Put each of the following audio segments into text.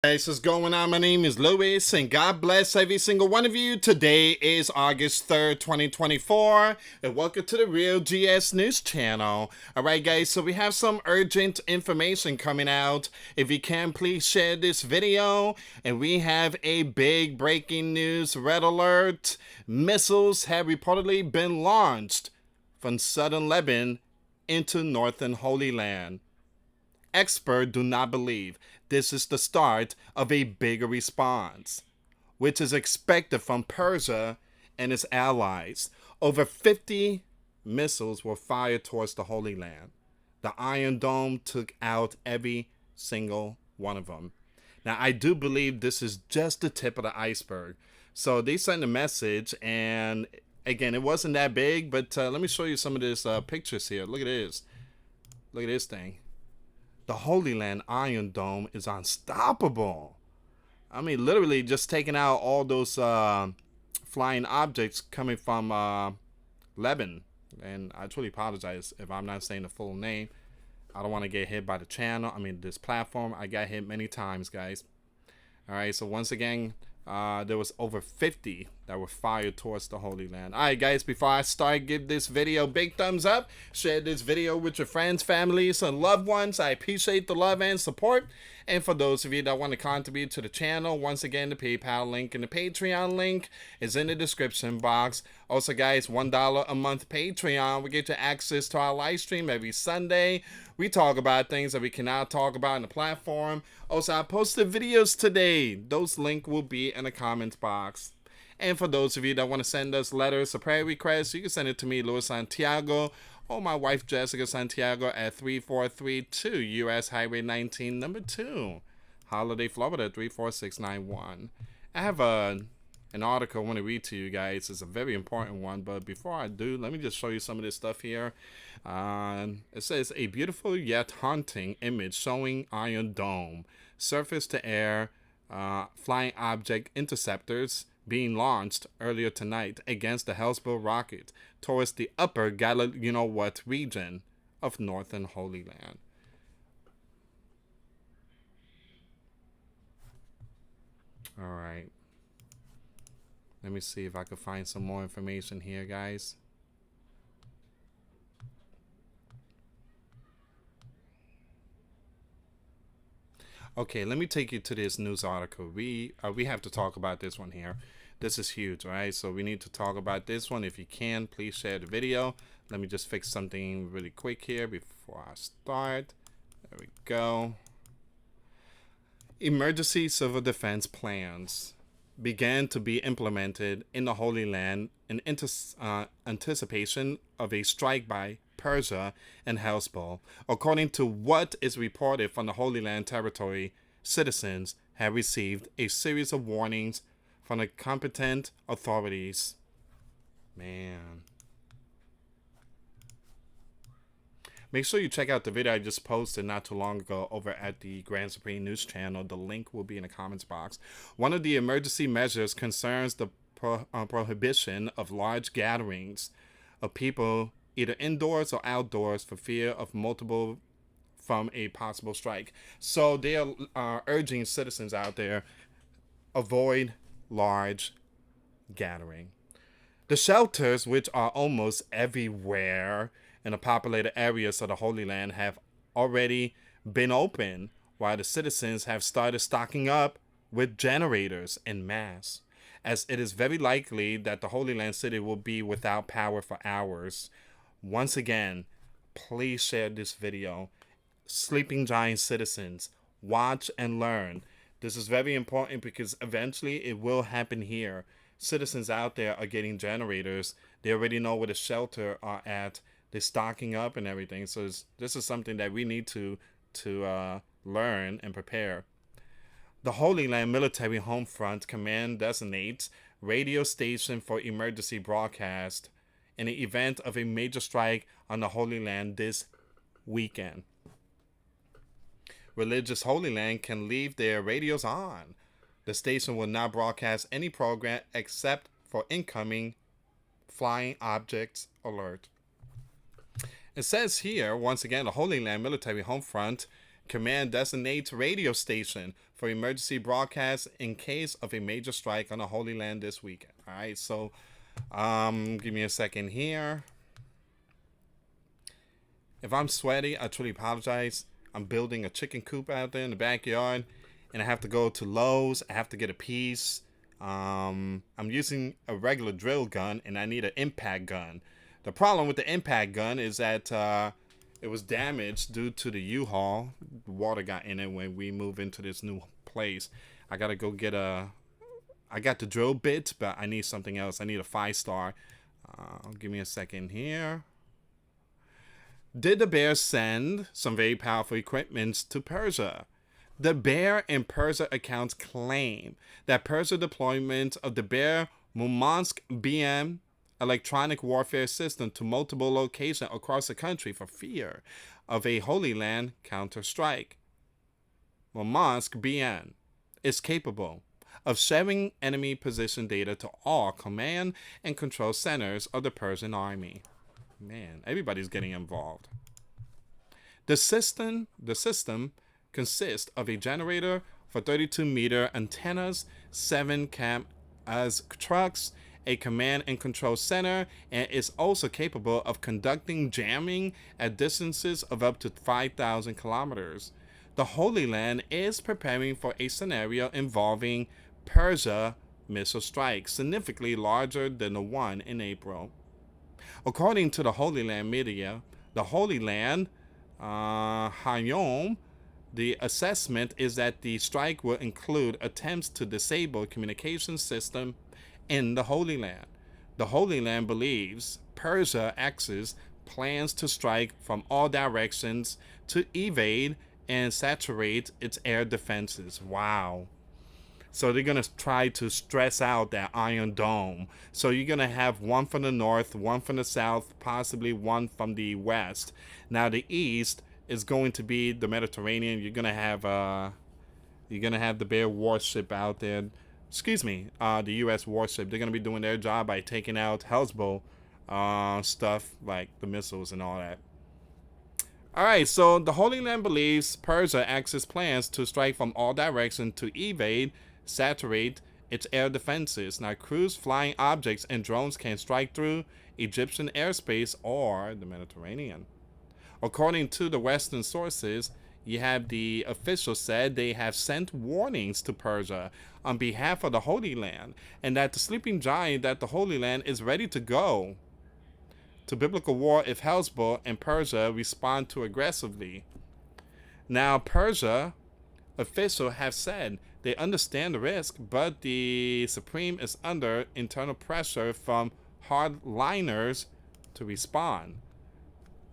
Hey, what's going on? My name is Louis, and God bless every single one of you. Today is August 3rd, 2024, and welcome to the Real GS News Channel. Alright, guys, so we have some urgent information coming out. If you can, please share this video. And we have a big breaking news red alert. Missiles have reportedly been launched from southern Lebanon into northern Holy Land. Experts do not believe this is the start of a bigger response, which is expected from Persia and its allies. Over 50 missiles were fired towards the Holy Land. The Iron Dome took out every single one of them. Now, I do believe this is just the tip of the iceberg. So they sent a message, and again, it wasn't that big, but let me show you some of these pictures here. Look at this. Look at this thing. The Holy Land Iron Dome is unstoppable. I mean, literally just taking out all those flying objects coming from Lebanon. And I truly apologize if I'm not saying the full name. I don't want to get hit by the channel. I mean, this platform. I got hit many times, guys. All right, so once again, there was over 50 that were fired towards the Holy Land. All right, guys, before I start, give this video a big thumbs up. Share this video with your friends, families, and loved ones. I appreciate the love and support. And for those of you that want to contribute to the channel, once again, the PayPal link and the Patreon link is in the description box. Also, guys, $1 a month Patreon. We get you access to our live stream every Sunday. We talk about things that we cannot talk about on the platform. Also, I posted videos today. Those links will be in the comments box. And for those of you that want to send us letters or prayer requests, you can send it to me, US Santiago, or my wife, Jessica Santiago, at 3432 US Highway 19, number 2, Holiday, Florida, 34691. I have an article I want to read to you guys. It's a very important one, but before I do, let me just show you some of this stuff here. It says, a beautiful yet haunting image showing Iron Dome, surface-to-air flying object interceptors being launched earlier tonight against the Hellsville rocket towards the upper you-know-what region of northern Holy Land. All right. Let me see if I can find some more information here, guys. Okay, let me take you to this news article. We have to talk about this one here. This is huge, right? So we need to talk about this one. If you can, please share the video. Let me just fix something really quick here before I start. There we go. Emergency civil defense plans began to be implemented in the Holy Land in anticipation of a strike by Persia and Hellsville. According to what is reported from the Holy Land territory, citizens have received a series of warnings from the competent authorities. Man. Make sure you check out the video I just posted not too long ago over at the Grand Supreme News channel. The link will be in the comments box. One of the emergency measures concerns the prohibition of large gatherings of people either indoors or outdoors for fear of from a possible strike. So they are urging citizens out there, avoid large gathering. The shelters, which are almost everywhere in the populated areas of the Holy Land, have already been open, while the citizens have started stocking up with generators en masse, as it is very likely that the Holy Land city will be without power for hours. Once again, please share this video. Sleeping Giant citizens, watch and learn. This is very important because eventually it will happen here. Citizens out there are getting generators. They already know where the shelter are at. They're stocking up and everything. So this is something that we need to learn and prepare. The Holy Land Military Home Front Command designates radio station for emergency broadcast in the event of a major strike on the Holy Land this weekend. Religious Holy Land can leave their radios on. The station will not broadcast any program except for incoming flying objects alert. It says here, once again, the Holy Land Military Home Front Command designates radio station for emergency broadcast in case of a major strike on the Holy Land this weekend. All right, so give me a second here. If I'm sweaty, I truly apologize. I'm building a chicken coop out there in the backyard, and I have to go to Lowe's. I have to get a piece. I'm using a regular drill gun, and I need an impact gun. The problem with the impact gun is that it was damaged due to the U-Haul. The water got in it when we move into this new place. I gotta go get I got the drill bit, but I need something else. I need a 5-star. Give me a second here. Did the Bears send some very powerful equipment to Persia? The Bear and Persia accounts claim that Persia deployment of the Bear Murmansk BM electronic warfare system to multiple locations across the country for fear of a Holy Land counter-strike. Murmansk BM is capable of sharing enemy position data to all command and control centers of the Persian army. Man, everybody's getting involved. The system consists of a generator for 32-meter antennas, 7 cam as trucks, a command and control center, and is also capable of conducting jamming at distances of up to 5,000 kilometers. The Holy Land is preparing for a scenario involving Persia missile strikes, significantly larger than the one in April. According to the Holy Land media, the Holy Land, Hayom, the assessment is that the strike will include attempts to disable communication system in the Holy Land. The Holy Land believes Persia Axis plans to strike from all directions to evade and saturate its air defenses. Wow. So they're going to try to stress out that Iron Dome. So you're going to have one from the north, one from the south, possibly one from the west. Now the east is going to be the Mediterranean. You're going to have the Bear warship out there. Excuse me, the US warship. They're going to be doing their job by taking out Hellsbow stuff like the missiles and all that. Alright, so the Holy Land believes Persia Axis plans to strike from all directions to evade, saturate its air defenses. Now, cruise flying objects and drones can strike through Egyptian airspace or the Mediterranean. According to the Western sources, you have the officials said they have sent warnings to Persia on behalf of the Holy Land, and that the sleeping giant that the Holy Land is ready to go to biblical war if Hellsbow and Persia respond too aggressively. Now, Persia officials have said they understand the risk, but the Supreme is under internal pressure from hardliners to respond.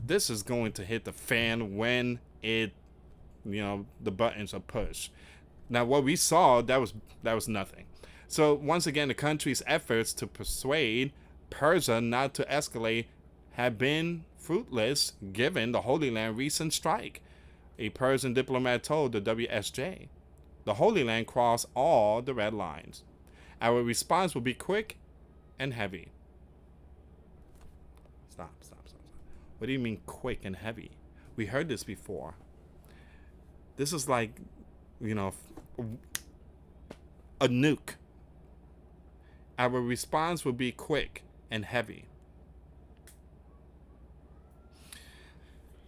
This is going to hit the fan when the buttons are pushed. Now, what we saw, that was nothing. So once again, the country's efforts to persuade Persia not to escalate have been fruitless given the Holy Land recent strike. A Persian diplomat told the WSJ, "The Holy Land crossed all the red lines. Our response will be quick and heavy." Stop. What do you mean quick and heavy? We heard this before. This is like, a nuke. Our response will be quick and heavy.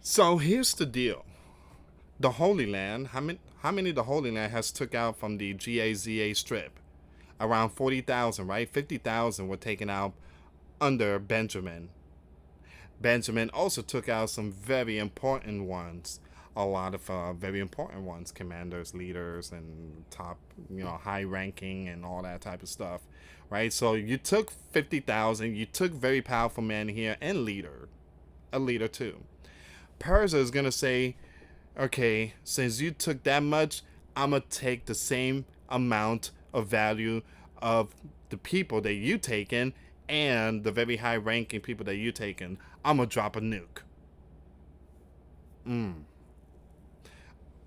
So here's the deal. The Holy Land, how many the Holy Land has took out from the GAZA strip? Around 40,000, right? 50,000 were taken out under Benjamin. Benjamin also took out some very important ones. A lot of very important ones. Commanders, leaders, and top, high ranking and all that type of stuff. Right? So you took 50,000. You took very powerful men here and a leader too. Persia is going to say, okay, since you took that much, I'm going to take the same amount of value of the people that you taken and the very high ranking people that you taken. I'm going to drop a nuke.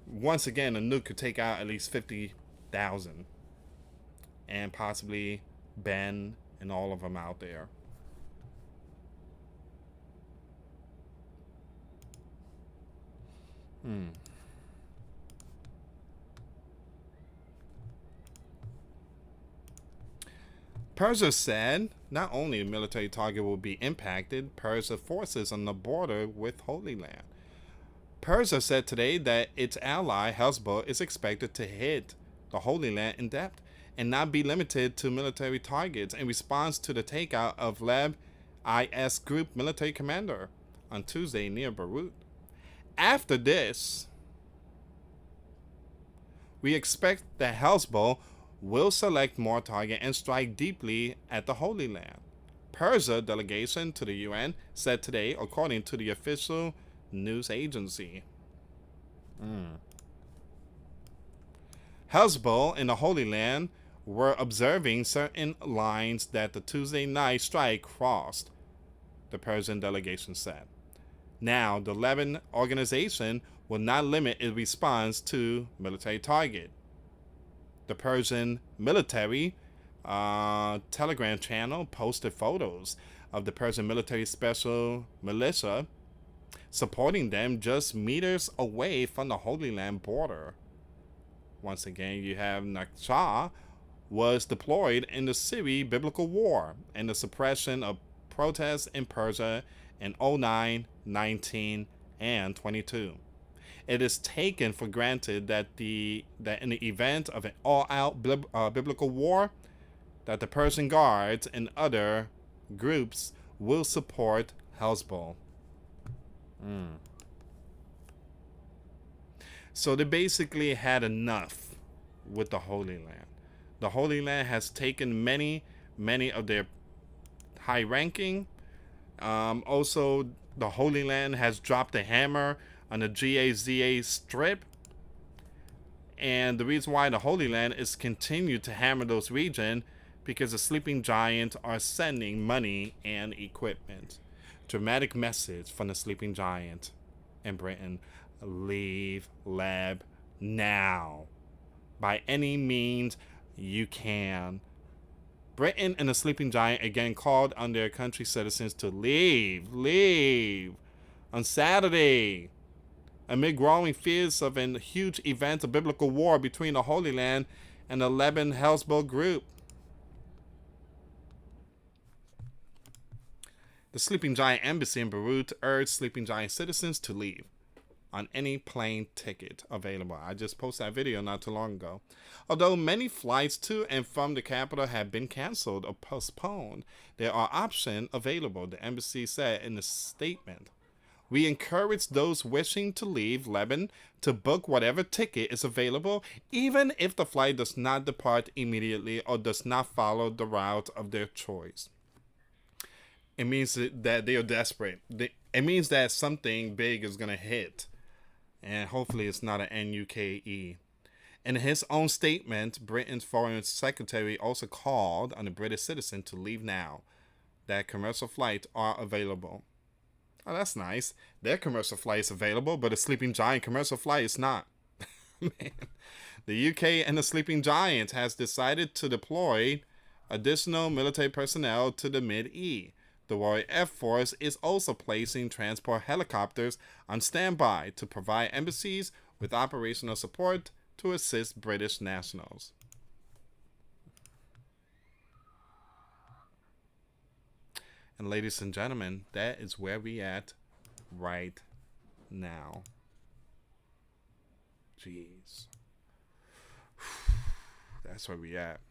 Once again, a nuke could take out at least 50,000. And possibly Ben and all of them out there. Persia said not only a military target will be impacted, Persia forces on the border with Holy Land. Persia said today that its ally Hezbollah is expected to hit the Holy Land in depth and not be limited to military targets in response to the takeout of Leb IS Group military commander on Tuesday near Beirut. After this, we expect that Hezbollah will select more target and strike deeply at the Holy Land. Persia delegation to the UN said today, according to the official news agency. Hezbollah in the Holy Land were observing certain lines that the Tuesday night strike crossed, the Persian delegation said. Now, the Lebanon organization will not limit its response to military target. The Persian military Telegram channel posted photos of the Persian military special militia supporting them just meters away from the Holy Land border. Once again, you have Naqshah was deployed in the Syrian biblical war and the suppression of protests in Persia in 09, 19, and 22. It is taken for granted that in the event of an all-out biblical war, that the Persian Guards and other groups will support Hezbollah. So they basically had enough with the Holy Land. The Holy Land has taken many of their high-ranking. Also, the Holy Land has dropped the hammer on the Gaza Strip. And the reason why the Holy Land is continued to hammer those regions because the sleeping giants are sending money and equipment. Dramatic message from the sleeping giant in Britain. Leave Leb now. By any means you can. Britain and the sleeping giant again called on their country citizens to leave on Saturday amid growing fears of a huge event of biblical war between the Holy Land and the Lebanon Hezbollah group. The Sleeping Giant Embassy in Beirut urged Sleeping Giant citizens to leave on any plane ticket available. I just posted that video not too long ago. Although many flights to and from the capital have been canceled or postponed, there are options available, the embassy said in a statement. We encourage those wishing to leave Lebanon to book whatever ticket is available, even if the flight does not depart immediately or does not follow the route of their choice. It means that they are desperate. It means that something big is going to hit. And hopefully it's not an NUKE. In his own statement, Britain's Foreign Secretary also called on the British citizen to leave now, that commercial flights are available. Oh, that's nice. Their commercial flight is available, but the Sleeping Giant commercial flight is not. Man. The UK and the Sleeping Giant has decided to deploy additional military personnel to the Mid-East. The Royal Air Force is also placing transport helicopters on standby to provide embassies with operational support to assist British nationals. And ladies and gentlemen, that is where we at right now. Jeez. That's where we at.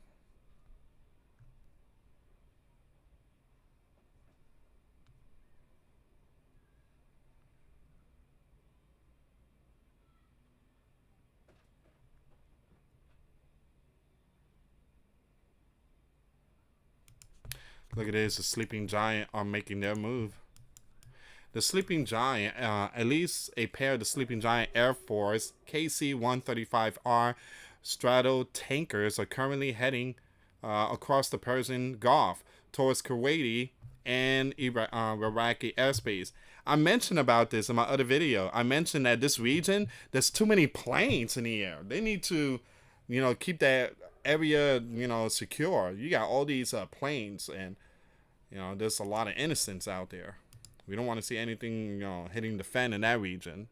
Look at this, the Sleeping Giant are making their move. The Sleeping Giant, at least a pair of the Sleeping Giant Air Force KC-135R straddle tankers are currently heading across the Persian Gulf towards Kuwaiti and Iraqi airspace. I mentioned about this in my other video. I mentioned that this region, there's too many planes in the air. They need to, keep that area, secure. You got all these planes, and there's a lot of innocents out there. We don't want to see anything, hitting the fan in that region.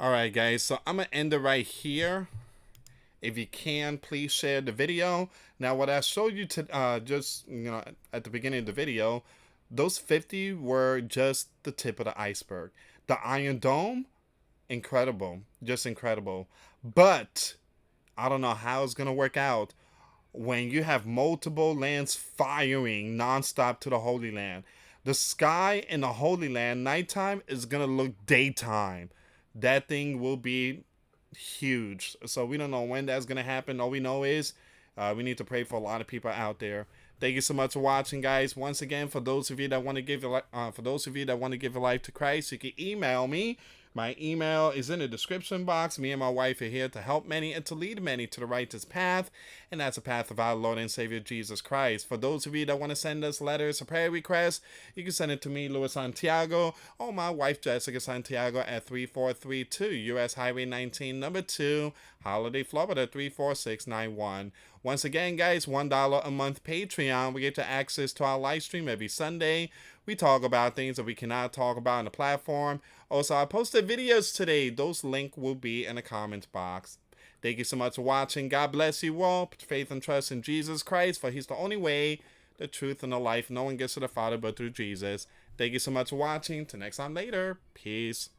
All right, guys. So I'm gonna end it right here. If you can, please share the video. Now, what I showed you to just at the beginning of the video, those 50 were just the tip of the iceberg. The Iron Dome, incredible, just incredible. But I don't know how it's gonna work out when you have multiple lands firing nonstop to the Holy Land. The sky in the Holy Land nighttime is gonna look daytime. That thing will be huge. So we don't know when that's gonna happen. All we know is we need to pray for a lot of people out there. Thank you so much for watching, guys. Once again, for those of you that want to give your life to Christ, you can email me. My email is in the description box. Me and my wife are here to help many and to lead many to the righteous path, and that's the path of our Lord and Savior Jesus Christ. For those of you that want to send us letters or prayer requests, you can send it to me, US Santiago, or my wife, Jessica Santiago, at 3432 US Highway 19, number 2, Holiday, Florida 34691. Once again, guys, $1 a month Patreon. We get to access to our live stream every Sunday. We talk about things that we cannot talk about on the platform. Also, I posted videos today. Those links will be in the comments box. Thank you so much for watching. God bless you all. Put faith and trust in Jesus Christ, for he's the only way, the truth, and the life. No one gets to the Father but through Jesus. Thank you so much for watching. Till next time later. Peace.